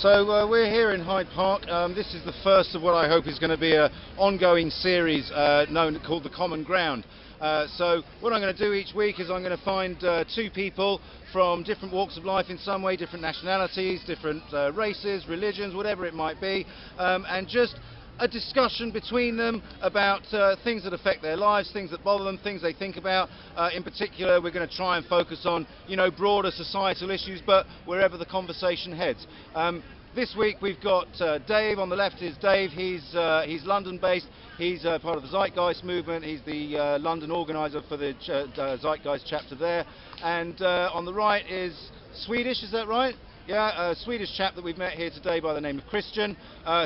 So we're here in Hyde Park. This is the first of what I hope is going to be an ongoing series called The Common Ground. So what I'm going to do each week is I'm going to find two people from different walks of life in some way, different nationalities, different races, religions, whatever it might be, and just a discussion between them about things that affect their lives, things that bother them, things they think about. In particular, we're going to try and focus on, broader societal issues, but wherever the conversation heads. This week we've got Dave. On the left is Dave. He's London-based. He's part of the Zeitgeist movement. He's the London organiser for the Zeitgeist chapter there. And on the right is Swedish. Is that right? Yeah, a Swedish chap that we've met here today by the name of Christian,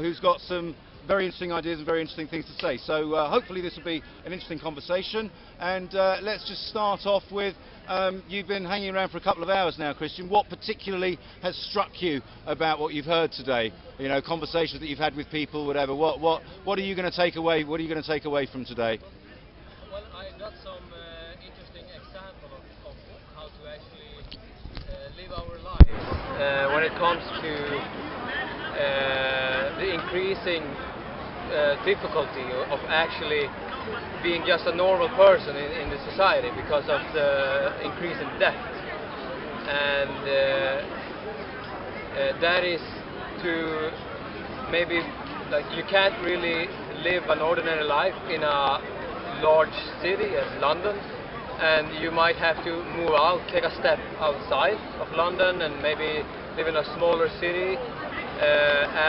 who's got some very interesting ideas and very interesting things to say. So hopefully this will be an interesting conversation. And let's just start off with, you've been hanging around for a couple of hours now, Christian. What particularly has struck you about what you've heard today? Conversations that you've had with people, whatever. What are you going to take away? What are you going to take away from today? Well, I got some interesting example of how to actually live our lives when it comes to the increasing difficulty of actually being just a normal person in the society because of the increase in debt. And that is to maybe, like, you can't really live an ordinary life in a large city as London, and you might have to move out, take a step outside of London and maybe live in a smaller city,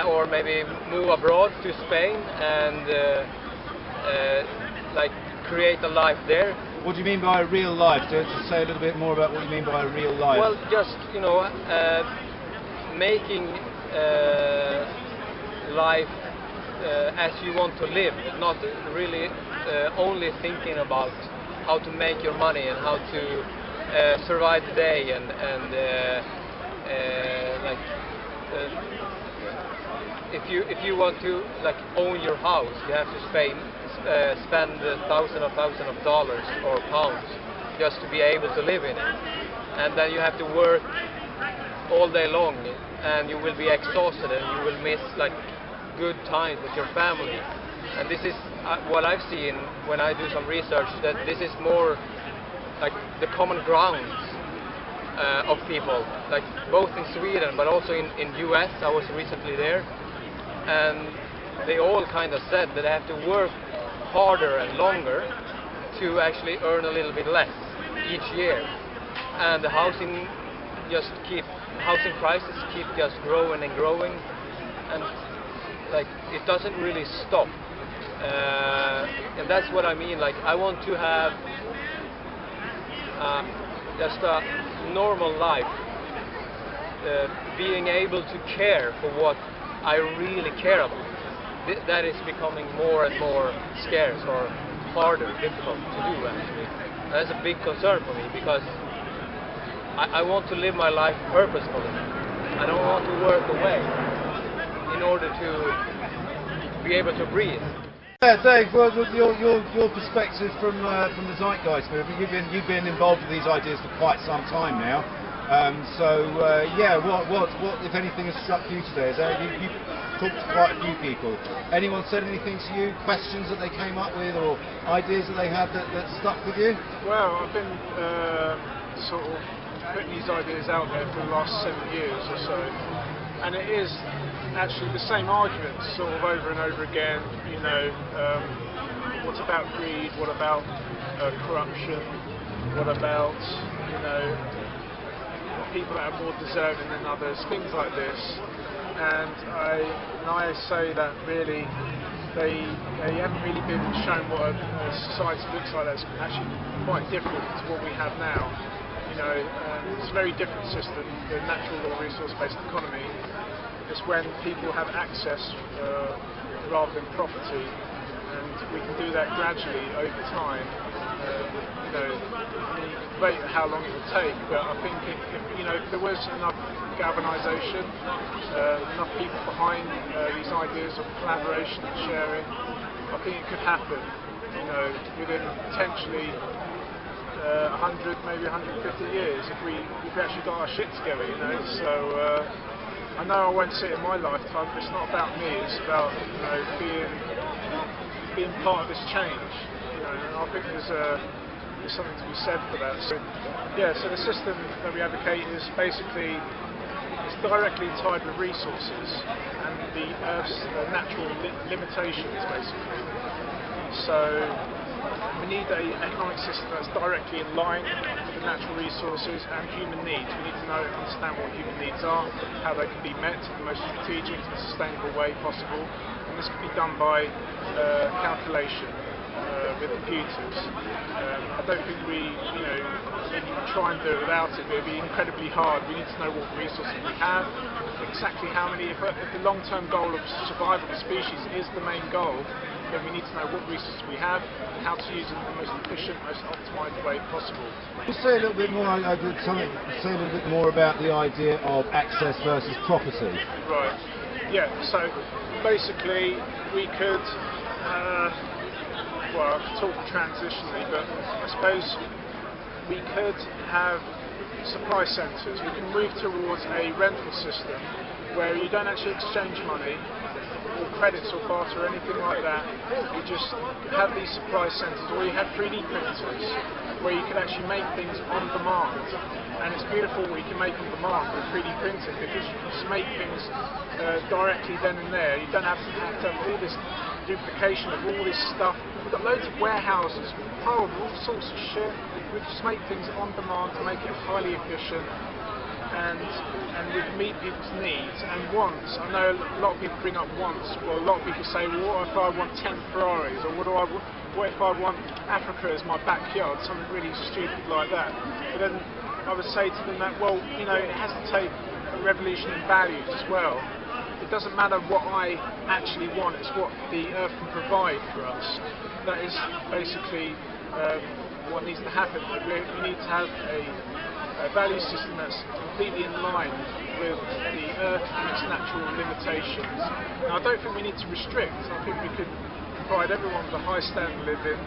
or maybe move abroad to Spain and like create a life there. What do you mean by a real life? To say a little bit more about what you mean by a real life. Well, just making life as you want to live, not really only thinking about how to make your money and how to survive the day and if you want to own your house, you have to spend thousands of dollars or pounds just to be able to live in it, and then you have to work all day long, and you will be exhausted, and you will miss good times with your family. And this is what I've seen when I do some research, that this is more like the common grounds of people, both in Sweden but also in US. I was recently there, and they all kind of said that they have to work harder and longer to actually earn a little bit less each year, and the housing prices keep just growing and growing, and it doesn't really stop. And that's what I mean. I want to have just a normal life, being able to care for what I really care about. That is becoming more and more scarce, or harder, difficult to do actually. That's a big concern for me, because I want to live my life purposefully. I don't want to work away in order to be able to breathe. Yeah, Dave, well, your perspective from the Zeitgeist movement. You've been involved with these ideas for quite some time now. What if anything has struck you today? You talked to quite a few people. Anyone said anything to you? Questions that they came up with, or ideas that they had that stuck with you? Well, I've been sort of putting these ideas out there for the last 7 years or so, and it is actually the same arguments sort of over and over again. What about greed? What about corruption? What about people that are more deserving than others? Things like this. And I say that really they haven't really been shown what a society looks like that's actually quite different to what we have now. It's a very different system, the natural or resource-based economy. It's when people have access rather than property, and we can do that gradually over time. Debate how long it would take, but I think if there was enough galvanisation, enough people behind these ideas of collaboration and sharing, I think it could happen. Within potentially 100, maybe 150 years, if we actually got our shit together. So I know I won't see it in my lifetime, but it's not about me. It's about being part of this change. And I think there's something to be said for that. So yeah, so the system that we advocate is basically it's directly tied with resources and the Earth's natural limitations, basically. So we need an economic system that's directly in line with the natural resources and human needs. We need to know and understand what human needs are, how they can be met in the most strategic and sustainable way possible. And this can be done by calculation with computers. I don't think we, if we try and do it without it, it would be incredibly hard. We need to know what resources we have, exactly how many. If the long-term goal of survival of the species is the main goal, then we need to know what resources we have and how to use them in the most efficient, most optimised way possible. Can you say a little bit more? Say a little bit more about the idea of access versus property. Right. Yeah. So basically, we could. Well, I could talk transitionally, but I suppose we could have supply centres. We can move towards a rental system where you don't actually exchange money or credits or barter or anything like that. You just have these supply centres, or you have 3D printers where you can actually make things on demand. And it's beautiful what you can make on demand with 3D printing, because you can just make things directly then and there. You don't have to have all this duplication of all this stuff. We've got loads of warehouses full of all sorts of shit. We just make things on demand to make it highly efficient, and we can meet people's needs and wants. I know a lot of people bring up wants. Well, a lot of people say, well, what if I want 10 Ferraris, or what if I want Africa as my backyard, something really stupid like that. But then I would say to them that, well, it has to take a revolution in values as well. It doesn't matter what I actually want, it's what the Earth can provide for us. That is basically what needs to happen. We need to have a value system that's completely in line with the Earth and its natural limitations. Now, I don't think we need to restrict. I think we could provide everyone with a high standard of living,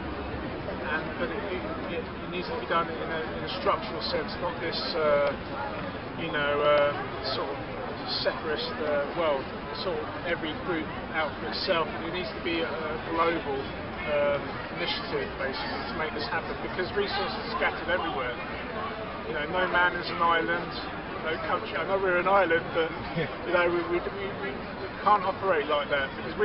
but it needs to be done in a structural sense, not this sort of separatist world, sort of every group out for itself. It needs to be a global initiative, basically, to make this happen, because resources are scattered everywhere. No man is an island, no country. I know we're an island, but we can't operate like that, because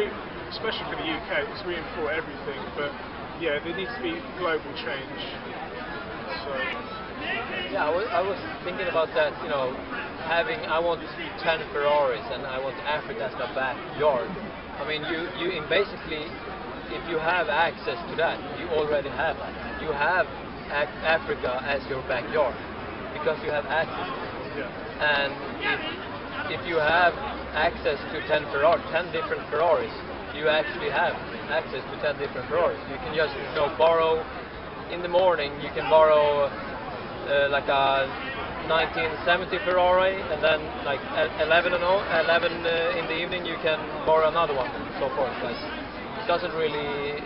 especially for the UK, because we import everything. But yeah, there needs to be global change. So. Yeah, I was thinking about that. I want 10 Ferraris and I want Africa as my backyard. I mean, you basically, if you have access to that, you already have that. You have Africa as your backyard because you have access to it. Yeah. And if you have access to 10 different Ferraris, you actually have access to 10 different Ferraris. You can just borrow. In the morning, you can borrow like a 1970 Ferrari, and then like 11 in the evening you can borrow another one, and so forth. Like, it doesn't really,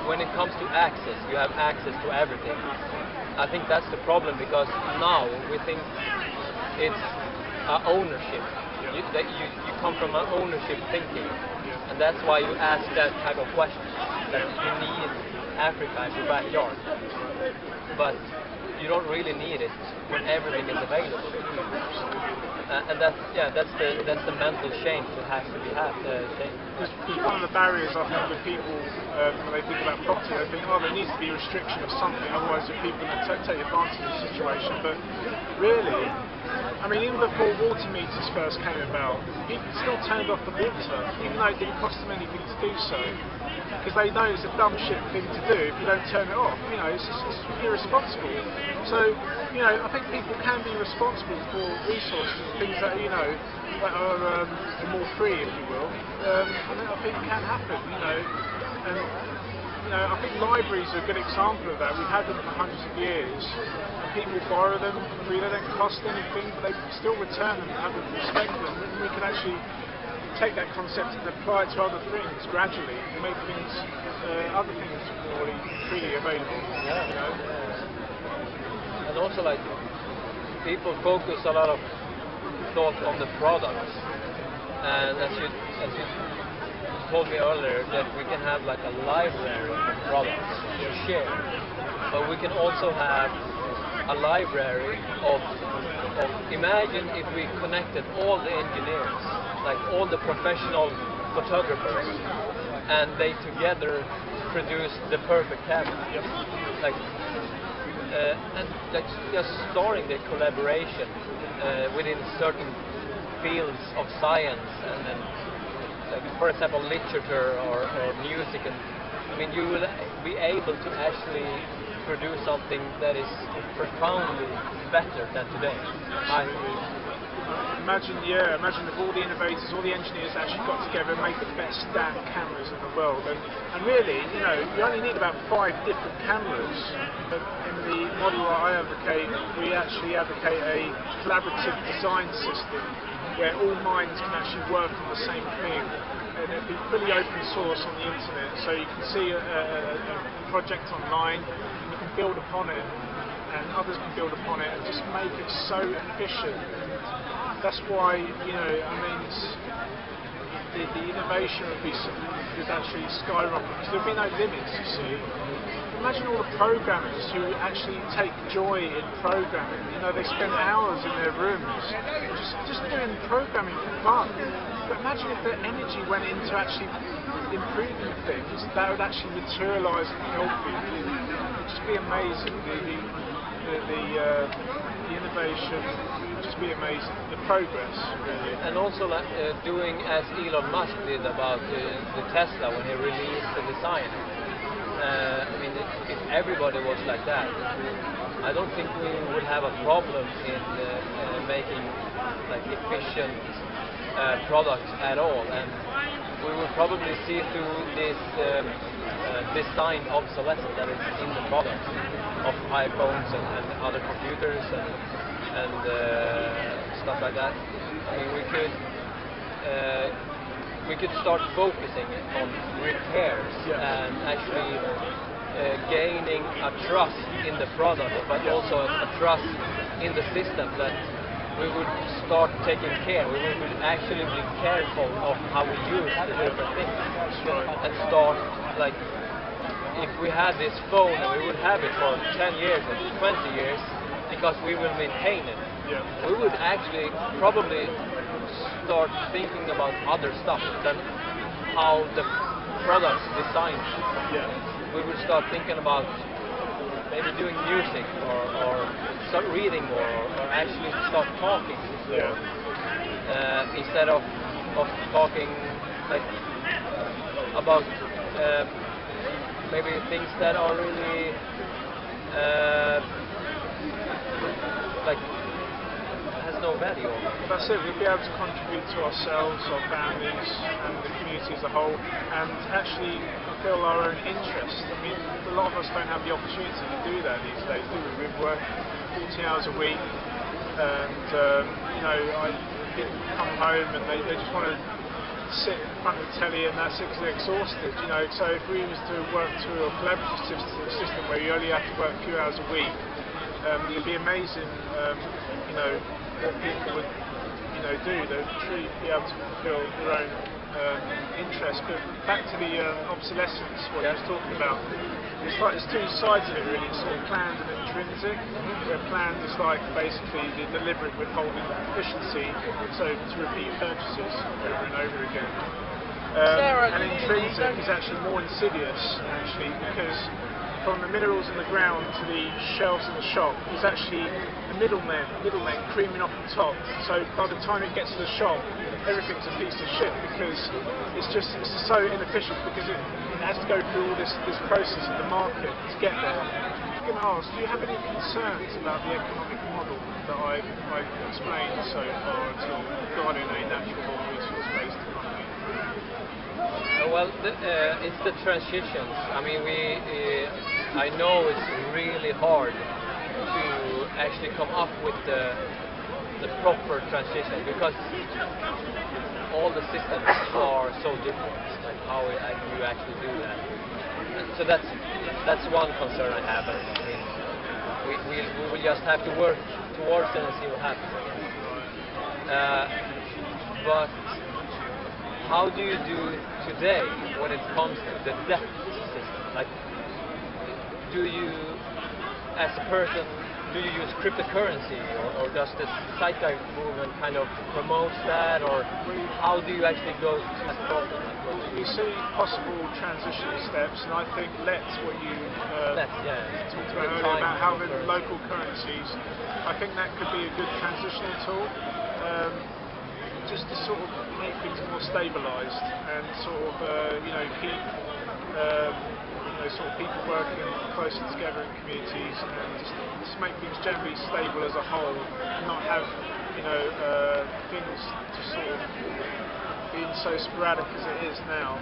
when it comes to access, you have access to everything. I think that's the problem, because now we think it's ownership. Yeah. You come from an ownership thinking, yeah. And that's why you ask that type of question, that you need Africa as your backyard. But you don't really need it when everything is available. And that's the mental change that has to be changed. Because one of the barriers I think with people when they think about property, they think, there needs to be a restriction of something, otherwise the people that take advantage of the situation. But really, I mean, even before water meters first came about, people still turned off the water, even though it didn't cost them anything to do so. Because they know it's a dumb shit thing to do if you don't turn it off. It's irresponsible. So, I think people can be responsible for resources, things that that are more free, if you will. I think it can happen. And I think libraries are a good example of that. We've had them for hundreds of years. People borrow them for free. They don't cost anything, but they still return them and have them, respect them. And we can actually take that concept and apply it to other things gradually, and make things, other things more freely available. And also, like, people focus a lot of thought on the products. And as you told me earlier, that we can have like a library of products to share, but we can also have a library of imagine if we connected all the engineers, like all the professional photographers, and they together produce the perfect camera. Like, and like just starting the collaboration within certain fields of science, and then, like, for example, literature or music, and I mean, you will be able to actually produce something that is profoundly better than today. Imagine if all the innovators, all the engineers actually got together and made the best damn cameras in the world. And really, you know, you only need about 5 different cameras. In the model that I advocate, we actually advocate a collaborative design system where all minds can actually work on the same thing. And it'd be fully open source on the internet, so you can see a project online, and you can build upon it, and others can build upon it, and just make it so efficient. That's why, you know, I mean, the innovation would actually skyrocket, because there'd be no limits, you see. Imagine all the programmers who actually take joy in programming. You know, they spend hours in their rooms just doing programming for fun. But imagine if their energy went into actually improving things that would actually materialise and help people. It'd just be amazing. The innovation would just be amazing. The progress, really. And also like, doing as Elon Musk did about the Tesla when he released the design. I mean, if everybody was like that, I don't think we would have a problem in making like efficient products at all, and we will probably see through this design obsolescence that is in the product of iPhones and other computers and stuff like that. I mean, we could start focusing on repairs and actually gaining a trust in the product, but also a trust in the system, that we would start taking care. We would actually be careful of how we use the different things, and start, like, if we had this phone and we would have it for 10 years or 20 years because we will maintain it, we would actually probably start thinking about other stuff than how the product's designed. We would start thinking about maybe doing music or start reading more, or actually start talking more, instead of talking like about maybe things that are really like has no value. That's it. We'd be able to contribute to ourselves, our families, and the community as a whole, and actually fulfill our own interests. I mean, a lot of us don't have the opportunity to do that these days, do we? We work 40 hours a week, and you know, people come home and they just want to sit in front of the telly, and that's it because they're exhausted. You know, so if we was to work through a collaborative system where you only have to work a few hours a week, it'd be amazing. You know, what people would, you know, do. They'd truly be able to fulfill their own interests. But back to the obsolescence, what I was talking about. It's like there's 2 sides of it really. It's sort of planned and intrinsic. Where planned is like basically the deliberate withholding of efficiency, so to repeat purchases over and over again. And intrinsic is actually more insidious, actually, because from the minerals in the ground to the shelves in the shop, there's actually a middleman creaming off the top. So by the time it gets to the shop, everything's a piece of shit, because it's so inefficient, because it has to go through all this process in the market to get there. I'm going to ask, do you have any concerns about the economic model that I've explained so far until regarding a natural or resource-based economy? Well, it's the transitions. I mean, I know it's really hard to actually come up with the proper transition, because all the systems are so different, like how you actually do that. And so that's one concern I have. I mean, we will just have to work towards it and see what happens. But how do you do today when it comes to the debt system? Like, do you, as a person, do you use cryptocurrency, or does the Zeitgeist movement kind of promotes that, or how do you actually go to that problem? We see possible transitional steps, and I think what you talked about earlier about having local currencies, I think that could be a good transitional tool, just to sort of make things more stabilised and sort of keep sort of people working closer together in communities, and just make things generally stable as a whole, and not have things just sort of being so sporadic as it is now.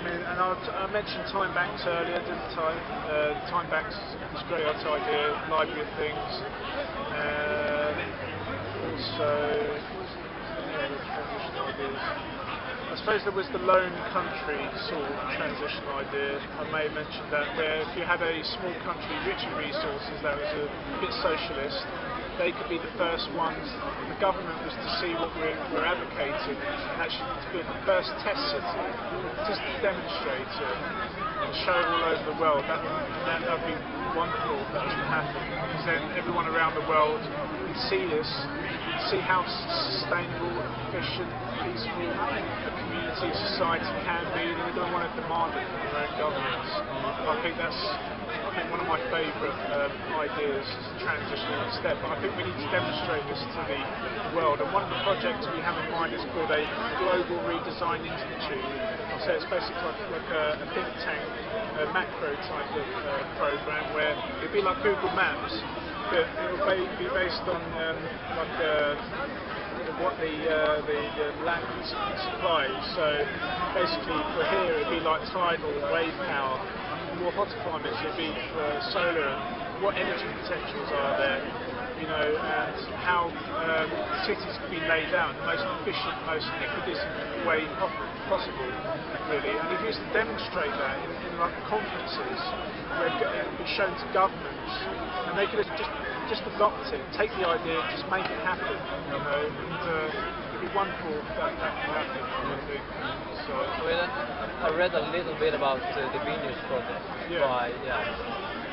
I mentioned time banks earlier, didn't I? Time banks is a great idea, library of things. Also, transition ideas. I suppose there was the lone country sort of transition idea. I may have mentioned that, where if you had a small country rich in resources that was a bit socialist, they could be the first ones. The government was to see what we're advocating, and actually to be the first test city, just to demonstrate it and show it all over the world. That would be wonderful if that was to happen, because then everyone around the world would see this, see how sustainable, efficient, peaceful a community, society can be. They're going to want to demand it from their own governments. I think that's one of my favourite ideas as a transitional step. But I think we need to demonstrate this to the world. And one of the projects we have in mind is called a Global Redesign Institute. So it's basically like a think tank, a macro type of program, where it'd be like Google Maps, but it will be based on what the land supplies. So basically for here it'd be like tidal wave power. More hotter climates it'd be solar, and what energy potentials are there, and how cities can be laid out in the most efficient, most expeditious way possible, really. And if you used to demonstrate that in like conferences, where it would be shown to governments, and they could have just adopt it, take the idea, just make it happen, and it'd be wonderful if that could happen, I think. So, I read a little bit about the Venus project by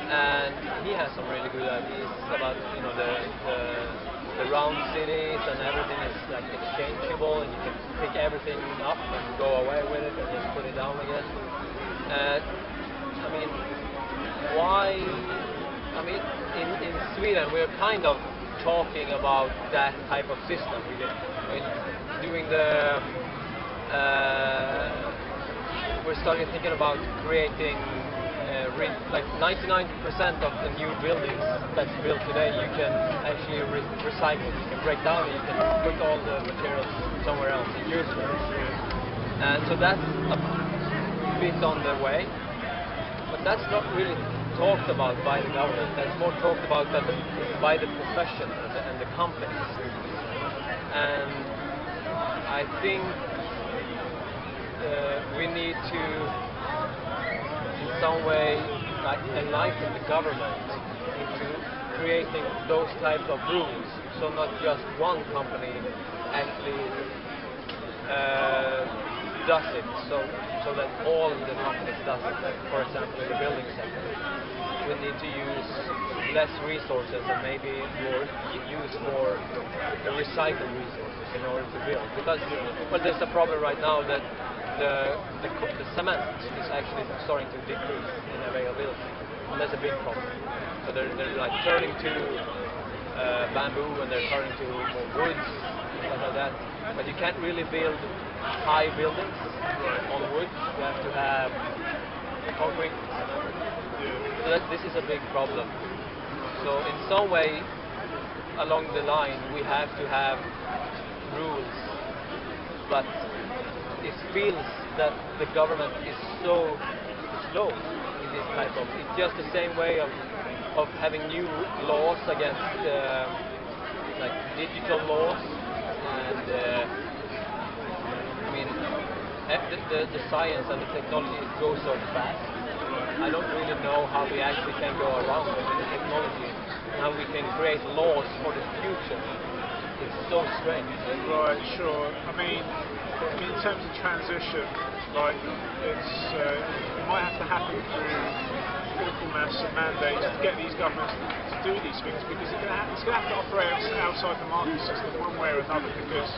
and he has some really good ideas about the round cities, and everything is like exchangeable, and you can pick everything up and go away with it and just put it down again. I mean, why? I mean, in Sweden we're kind of talking about that type of system. Doing the we're starting thinking about creating like 99% of the new buildings that's built today you can actually recycle. You can break down, you can put all the materials somewhere else and use them. And so that's a bit on the way, but that's not really talked about by the government. That's more talked about by the profession and the companies. And I think we need to in some way like enlighten the government into creating those types of rules, so not just one company actually does it, so that all of the companies does it. For example, in the building sector, we need to use less resources and maybe use more recycled resources in order to build. Because there's a problem right now that the cement is actually starting to decrease in availability, and that's a big problem. So they're like turning to bamboo, and they're turning to more woods and stuff like that. But you can't really build high buildings on wood. You have to have concrete. So this is a big problem. So in some way along the line we have to have rules, but it feels that the government is so slow in this type of. It's just the same way of having new laws against like digital laws, and I mean the science and the technology goes so fast I don't really know how we actually can go around it with the technology and how we can create laws for the future. It's so strange. Right, sure. I mean, in terms of transition, like it might have to happen through critical mass and mandates to get these governments to do these things, because it's going to have to operate outside the market system one way or another. Because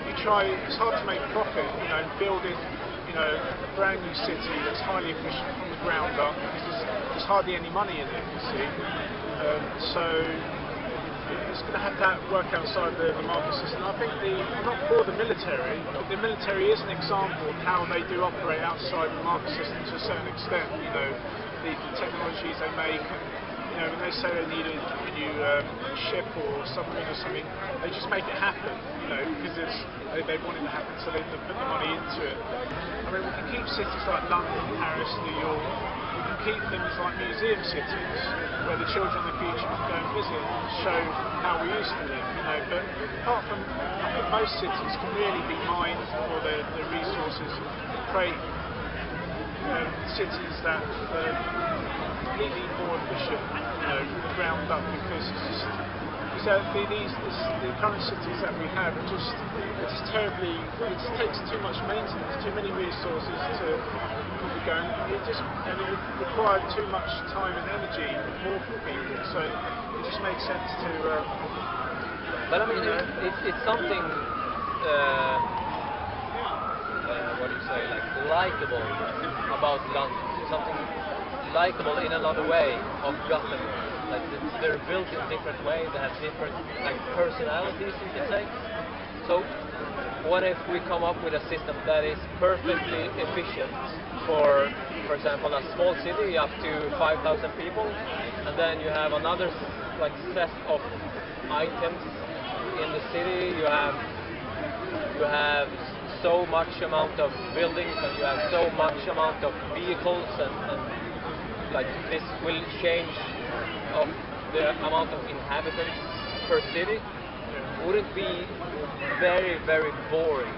it's hard to make profit, building, a brand new city that's highly efficient from the ground up, because there's hardly any money in it, you see. So it's going to have to work outside the market system. I think I'm not for the military, but the military is an example of how they do operate outside the market system to a certain extent. The technologies they make, and when they say they need a new ship or submarine or something, they just make it happen, because they want it to happen, so they put the money into it. I mean, we can keep cities like London, Paris, New York. We can keep things like museum cities, where the children of the future can go and visit and show how we used to live. But apart from, I think most cities can really be mined for their resources and create cities that are completely more efficient, ground up, because the current cities that we have are just terribly. It just takes too much maintenance, too many resources to be going. It would require too much time and energy more from people. So it just makes sense to. But I mean, it's something. What do you say? Like likable about London. Something likable in another way of Gothenburg. Like they're built in different ways. They have different personalities, you could say. So what if we come up with a system that is perfectly efficient for example, a small city up to 5,000 people, and then you have another set of items in the city. You have so much amount of buildings, and you have so much amount of vehicles, and this will change of the amount of inhabitants per city. Would it be very, very boring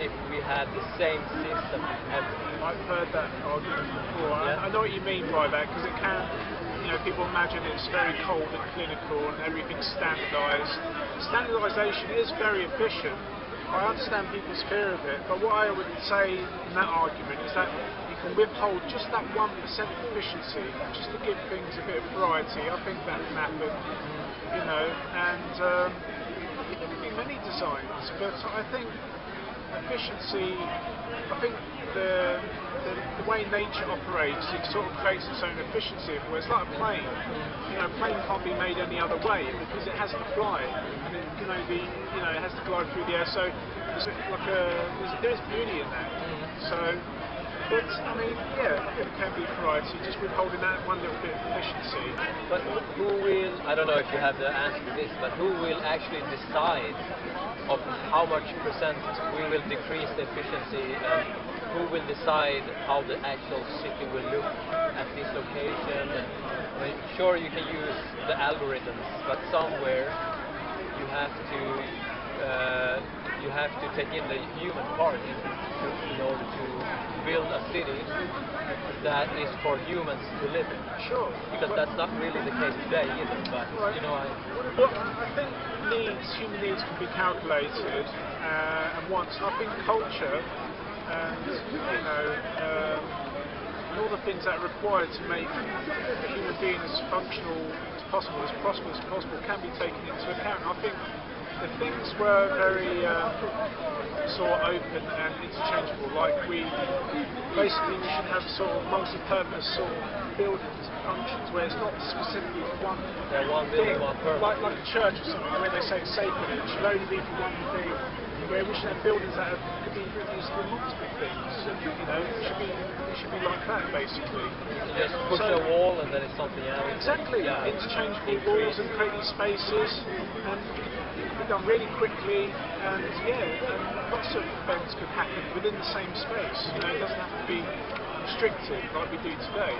if we had the same system everywhere? I've heard that argument before. Yeah. I know what you mean by that, because it can, people imagine it's very cold and clinical and everything's standardised. Standardisation is very efficient. I understand people's fear of it, but what I would say in that argument is that you can withhold just that 1% efficiency, just to give things a bit of variety. I think that can happen, and it can be many designs, but I think efficiency, the way nature operates, it sort of creates its own efficiency. It's like a plane. A plane can't be made any other way, because it has to fly, and it has to glide through the air. So there's beauty in that. So, but I mean, yeah, I think it can be variety, just withholding that one little bit of efficiency. But who will? I don't know if you have the answer to this, but who will actually decide of how much percent we will decrease the efficiency, and who will decide how the actual city will look at this location? And, I mean, sure, you can use the algorithms, but somewhere you have to take in the human part in order to build a city that is for humans to live in. Sure. Because that's not really the case today either. But right. Well, I think human needs can be calculated and wants. I think culture and and all the things that are required to make a human being as functional as possible, as prosperous as possible, can be taken into account. I think if things were very sort of open and interchangeable, like we should have sort of multi-purpose sort of buildings and functions where it's not specifically for one building, thing, one purpose. like a church or something, where they say it's sacred, it should only be for one thing. Where we should have buildings that could be used for multiple things. It should be like that, basically. You just push a wall and then it's something else. Exactly. Yeah. Interchangeable walls and create these spaces, and it can be done really quickly. And lots of events could happen within the same space. It doesn't have to be restricted like we do today.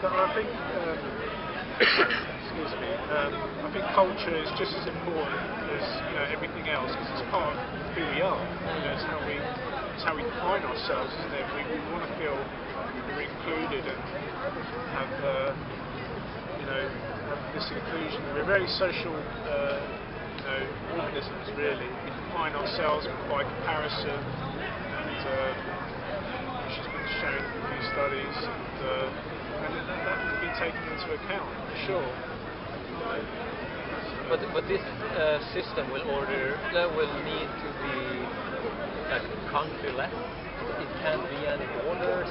But I think. Excuse me. I think culture is just as important as everything else, because it's part of who we are. It's how we it's how we define ourselves, isn't it? We want to feel we're included and have, have this inclusion. We're very social, organisms really. We define ourselves by comparison, and which has been shown in a few studies, and that can be taken into account for sure. But this system will need to be like country-less. It can't be any borders,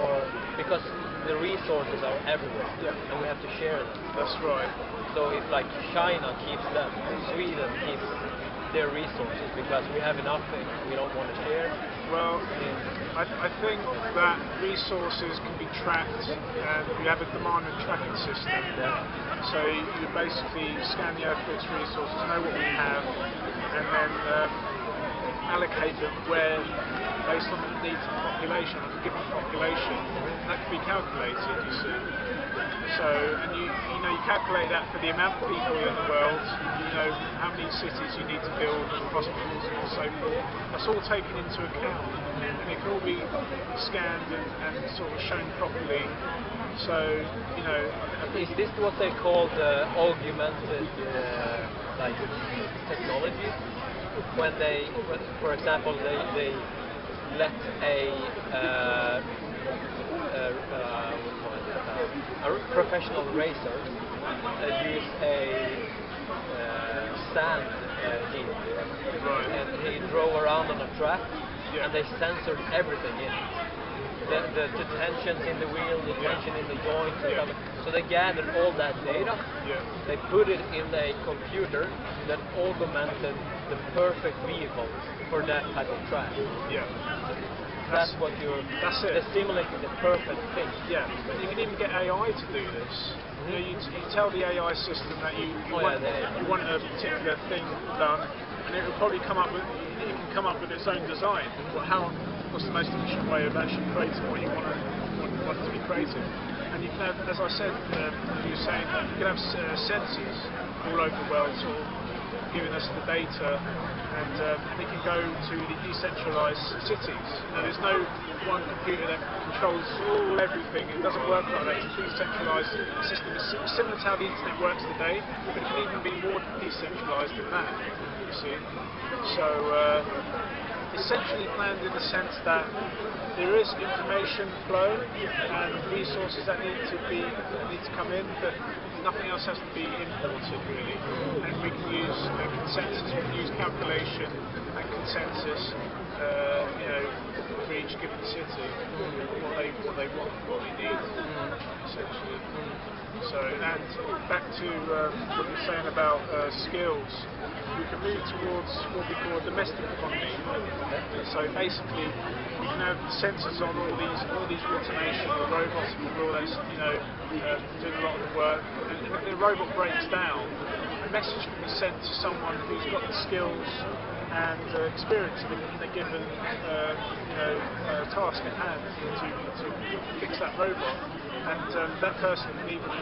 or because the resources are everywhere, and we have to share them. That's right. So if like China keeps them, Sweden keeps their resources because we have enough things we don't want to share. Well, I think that resources can be tracked, and we have a demand and tracking system. Yeah. So you basically scan the Earth for its resources, know what we have, and then allocate them where, based on the needs of the population, of a given population. That can be calculated, you see. So, and you calculate that for the amount of people in the world, how many cities you need to build, hospitals and so forth. That's all taken into account, and it can all be scanned and sort of shown properly. So, Is this what they call the augmented technology? When for example, they let a professional racer use a sand gene, and he drove around on a track, and they censored everything in it. The tensions in the wheel, the tension in the joints, so they gathered all that data. They put it in a computer that augmented the perfect vehicle for that type of track. That's what That's it. They're simulating the perfect thing. Yeah, but you can even get AI to do this. You tell the AI system that you want a particular thing done, and it will probably come up with its own design. What's the most efficient way of actually creating what you want to be created? And you can have, as I said, you were saying that you can have sensors all over the world, sort of giving us the data, and it can go to the decentralized cities. There's no one computer that controls everything. It doesn't work like that. It's a decentralized system. It's similar to how the internet works today, but it can even be more decentralized than that, you see. So essentially planned in the sense that there is information flow and resources that need to come in, but nothing else has to be imported really. And we can use consensus, we can use calculation and consensus, for each given city, what they want, what we need, essentially. So, and back to what you're saying about skills, we can move towards what we call a domestic economy. So basically, we can have sensors on all these automation or robots and all those, doing a lot of the work. And if the robot breaks down, a message can be sent to someone who's got the skills and experience in a given task at hand to fix that robot, and that person can even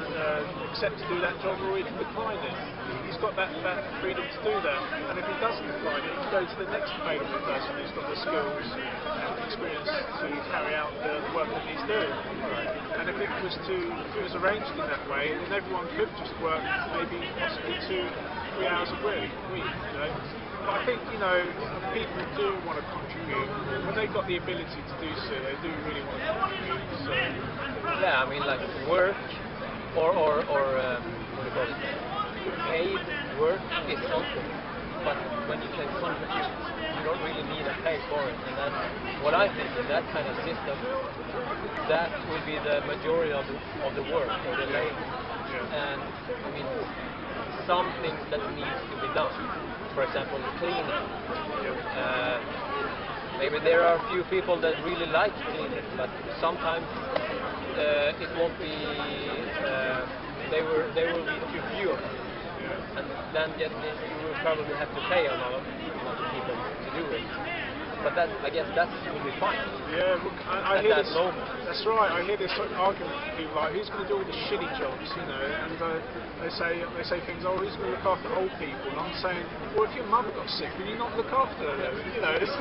accept to do that job, or he can decline it. He's got that freedom to do that, and if he doesn't decline it, he can go to the next available person who's got the skills and experience to carry out the work that he's doing. And if it was arranged in that way, then everyone could just work maybe possibly 2-3 hours a week. But I think, people do want to contribute. When they've got the ability to do so, they do really want to contribute. So. Yeah, I mean, like work or what do you call it? Paid work is something, but when you can contribute, you don't really need a pay for it. And that's what I think in that kind of system, that will be the majority of the work or the labor. And I mean, some things that needs to be done. For example, cleaning. Maybe there are a few people that really like cleaning, but sometimes it won't be. They will be too few, and then you will probably have to pay a lot of people to do it. But that, I guess, that will be fine. Yeah, I hear this. Moment. That's right. I hear this sort of argument from people like, who's going to do all the shitty jobs, you know? And they say things, oh, who's going to look after old people? And I'm saying, well, if your mother got sick, will you not look after her? You know, it's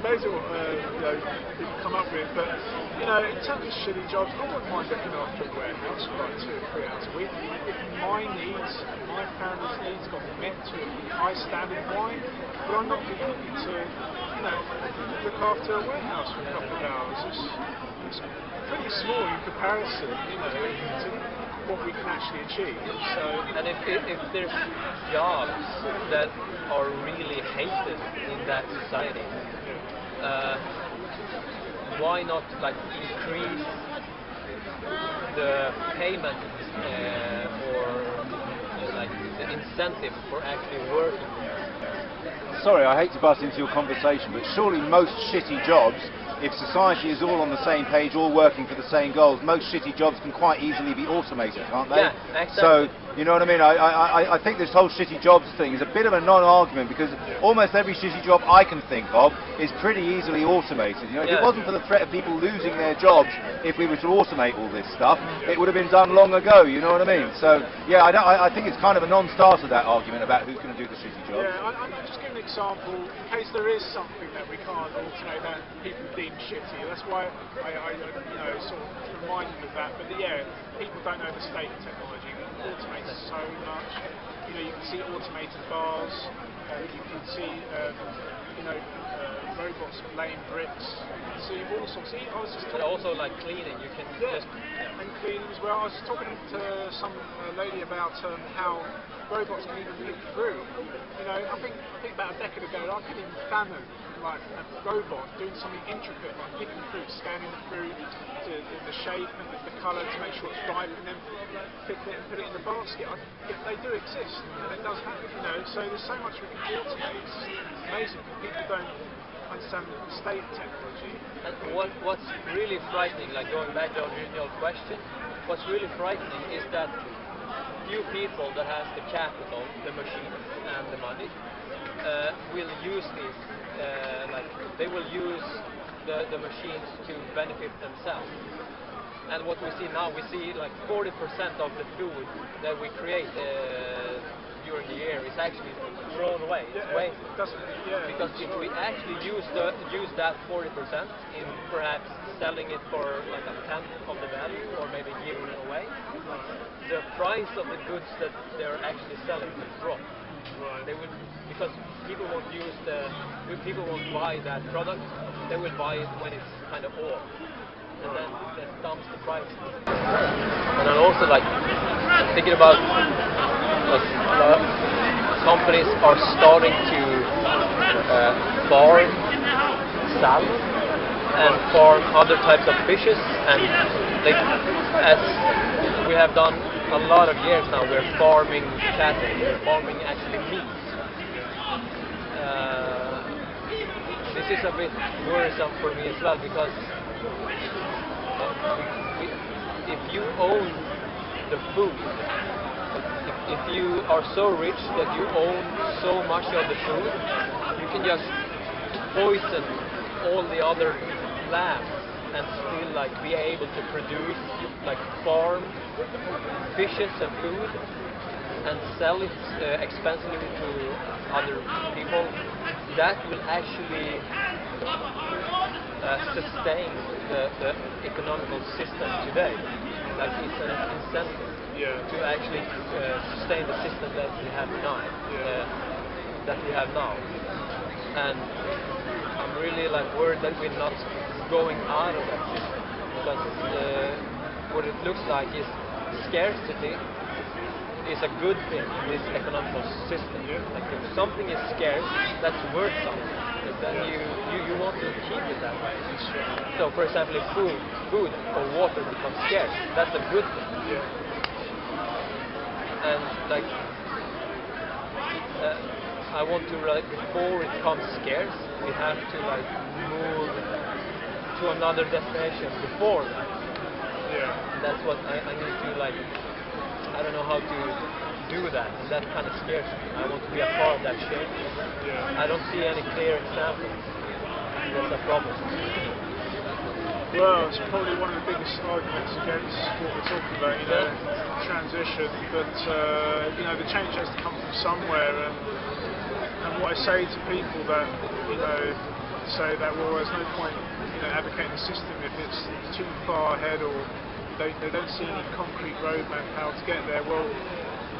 amazing what you know, people come up with. But you know, in terms of shitty jobs, I wouldn't mind looking after a warehouse for like 2 or 3 hours a week. If my needs, my family's needs got met to a high standard wine, but I'm not really happy to, you know, look after a warehouse for a couple of hours. It's pretty small in comparison, you know, to what we can actually achieve. So, and if there's jobs that are really hated in that society, why not like increase the payment or like the incentive for actually working there? Sorry, I hate to bust into your conversation, but surely most shitty jobs, if society is all on the same page, all working for the same goals, most shitty jobs can quite easily be automated, can't they? Yeah, exactly. So, you know what I mean? I think this whole shitty jobs thing is a bit of a non-argument, because almost every shitty job I can think of is pretty easily automated. You know, if it wasn't for the threat of people losing their jobs, if we were to automate all this stuff, it would have been done long ago, you know what I mean? So, yeah, I think it's kind of a non-starter, that argument about who's going to do the shitty jobs. yeah, I'm just giving an example in case there is something that we can't automate that people deem shitty. That's why I you know, sort of remind them of that. But yeah, people don't know the state of technology. We automate so much. You know, you can see automated bars. You can see you know, robots laying bricks. So you've all sorts. I was just But also like cleaning, you can just and cleaning as well. I was talking to some lady about how robots can even pick through. You know, I think about a decade ago, I couldn't even fathom like a robot doing something intricate like picking fruit, scanning the fruit, the shape and the colour to make sure it's ripe, and then pick it and put it in the basket. They do exist, and it does happen. You know, so there's so much we can automate. It's amazing. People don't understand the state of technology. And what's really frightening, like going back to the original question, what's really frightening is that few people that has the capital, the machines and the money will use these, like they will use the machines to benefit themselves. And what we see now, we see like 40% of the food that we create during the year is actually thrown away. It's wasted. Because if we actually use that 40% in perhaps selling it for like a tenth of the value, or maybe giving it away, the price of the goods that they're actually selling will drop. They will, because people won't buy that product. They will buy it when it's kind of old, and then that dumps the price. And I'm also like thinking about like companies are starting to farm salmon and farm other types of fishes, and like as we have done a lot of years now, we're farming cattle, we're farming actually meat. This is a bit worrisome for me as well, because if you own the food, if you are so rich that you own so much of the food, you can just poison all the other lands and still like be able to produce like farm fishes and food and sell it expensively to other people. That will actually sustain the economical system today. Like it's an incentive to actually sustain the system that we have now. And I'm really like worried that we're not going out of that system, because what it looks like is scarcity is a good thing in this economical system. Like if something is scarce, that's worth something. Then you want to keep it that way. So for example, if food or water becomes scarce, that's a good thing. And like I want to, like, before it becomes scarce, we have to like move to another destination before that. And that's what I need to, like, I don't know how to do that, and that kind of scares me. I want to be a part of that change. I don't see any clear examples. That's a problem. Well, it's probably one of the biggest arguments against what we're talking about, you know, transition. But you know, the change has to come from somewhere. And what I say to people that, you know, say that, well, there's no point, you know, advocating the system if it's too far ahead or they don't see any concrete roadmap how to get there. Well,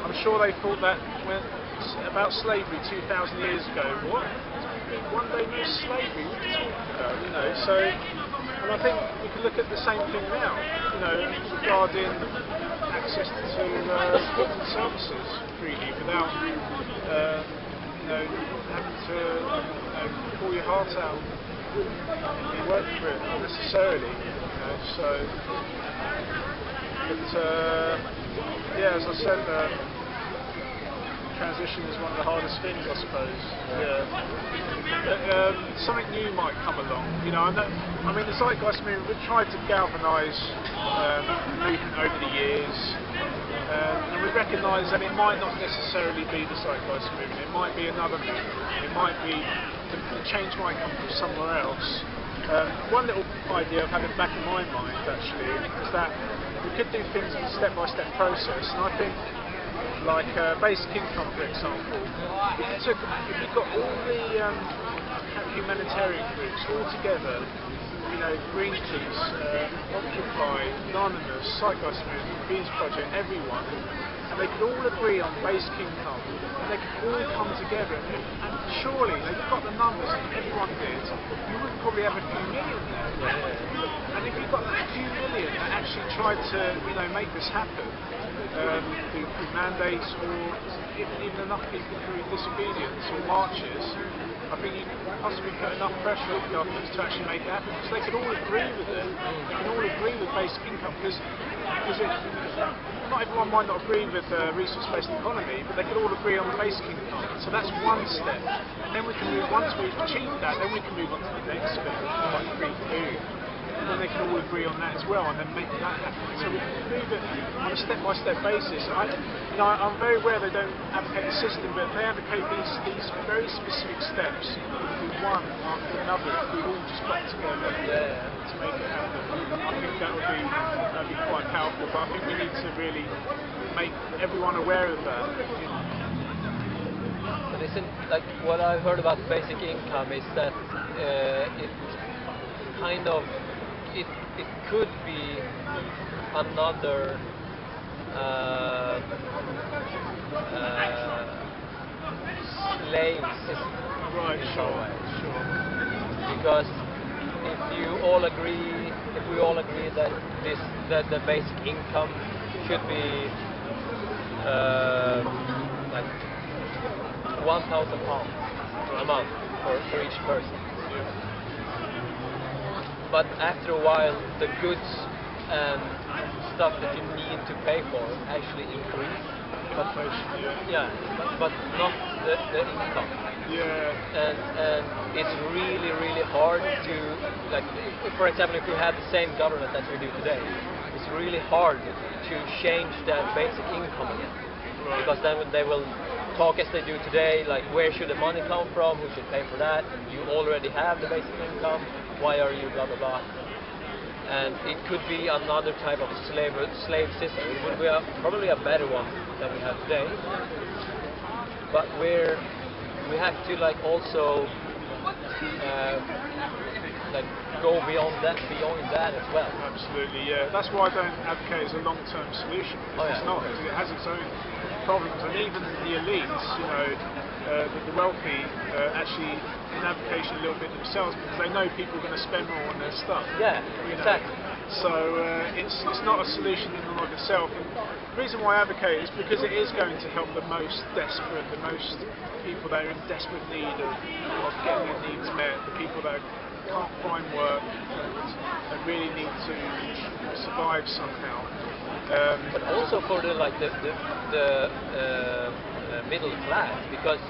I'm sure they thought that when about slavery 2,000 years ago. What? One day no slavery? What are you talking about? You know, so, and I think we can look at the same thing now, you know, regarding access to goods and services freely without, you know, having to, you know, pull your heart out and work for it unnecessarily, you know, so, but, yeah, as I said, transition is one of the hardest things, I suppose. Yeah. Something new might come along. You know, I mean, the zeitgeist movement, we've tried to galvanise the movement over the years, and we recognise that it might not necessarily be the zeitgeist movement. It might be another movement. It might be the change might come from somewhere else. One little idea I've had in the back of my mind actually is that we could do things in a step-by-step process, and I think, like basic income, for example, if you got all the humanitarian groups all together, you know, Greenpeace, Occupy, Anonymous, Zeitgeist Movement, Bees Project, everyone, and they could all agree on basic income, and they could all come together, and surely they've got the numbers, and everyone did, you would probably have a few million there. And if you've got a few million that actually tried to, you know, make this happen, through mandates or even enough people through disobedience or marches, I think you could possibly put enough pressure on governments to actually make it happen, because they can all agree with it. They can all agree with basic income, because not everyone might not agree with resource-based economy, but they can all agree on basic income. So that's one step. And then we can move, once we've achieved that, then we can move on to the next bit, like free food. And then they can all agree on that as well, and then make that happen. So we can move it on a step-by-step basis. You know, I'm very aware they don't advocate the system, but if they advocate these very specific steps, we one after another, if we all just got together to make it happen, I think that would be quite powerful. But I think we need to really make everyone aware of that. But isn't, like, what I've heard about basic income is that it kind of it could be another slave system. Right, sure. Because if we all agree that the basic income should be like £1,000 a month for each person. But after a while, the goods and stuff that you need to pay for actually increase. But not the income. Yeah. And it's really hard to, like, for example, if we had the same government as we do today, it's really hard to change that basic income again. Right. Because then they will talk as they do today, like, where should the money come from, who should pay for that, you already have the basic income, why are you blah blah blah. And it could be another type of slave system. It would be probably a better one than we have today, but we have to, like, also like go beyond that as well. Absolutely, yeah. That's why I don't advocate as a long-term solution. It's not, because it has its own problems, and even the elites, you know, the wealthy, actually in advocation a little bit themselves, because they know people are going to spend more on their stuff. Yeah, exactly. So it's not a solution in and of itself. And the reason why I advocate is because it is going to help the most desperate, the most people that are in desperate need of getting their needs met, the people that can't find work and really need to survive somehow. But also for the middle class, because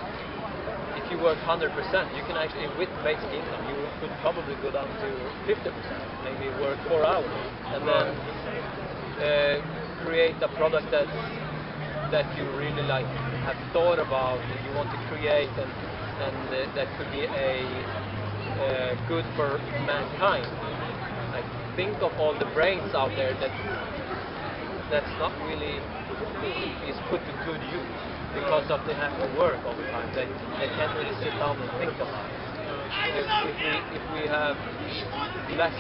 if you work 100%, you can actually, with basic income, you could probably go down to 50%, maybe work 4 hours, and then create a product that you really like have thought about, that you want to create, and that could be a good for mankind, like think of all the brains out there that's not really is put to good use because of they have to work all the time. They can't really sit down and think about it. If we have less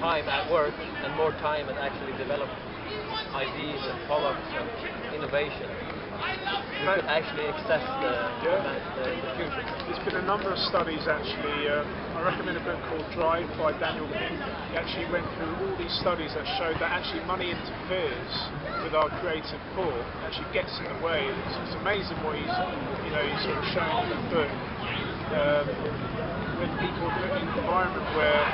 time at work and more time and actually develop ideas and products and innovation, we could actually access the future. There's been a number of studies actually. I recommend a book called Drive by Daniel Pink. He actually went through all these studies that showed that actually money interferes with our creative thought, actually gets in the way. It's amazing what he's sort of showing in the book. When people live in an environment where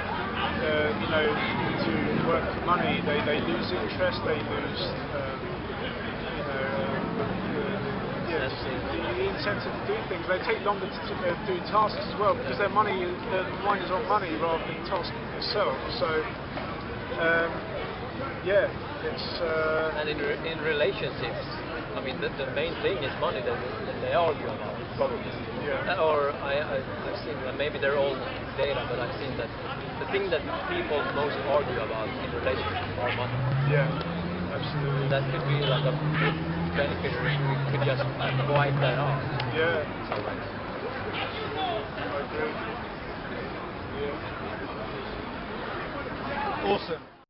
to work for money, they lose interest, they lose the incentive to do things. They take longer to do tasks as well because their mind is on money rather than task itself. So it's and in relationships, I mean the main thing is money that they argue about probably. Yeah. Or I've seen that maybe they're old data, but I've seen that the thing that people most argue about in relationships are money. Yeah, absolutely. That could be like a big benefit if we could just wipe that off. Yeah. Sometimes. I agree. Yeah. Awesome.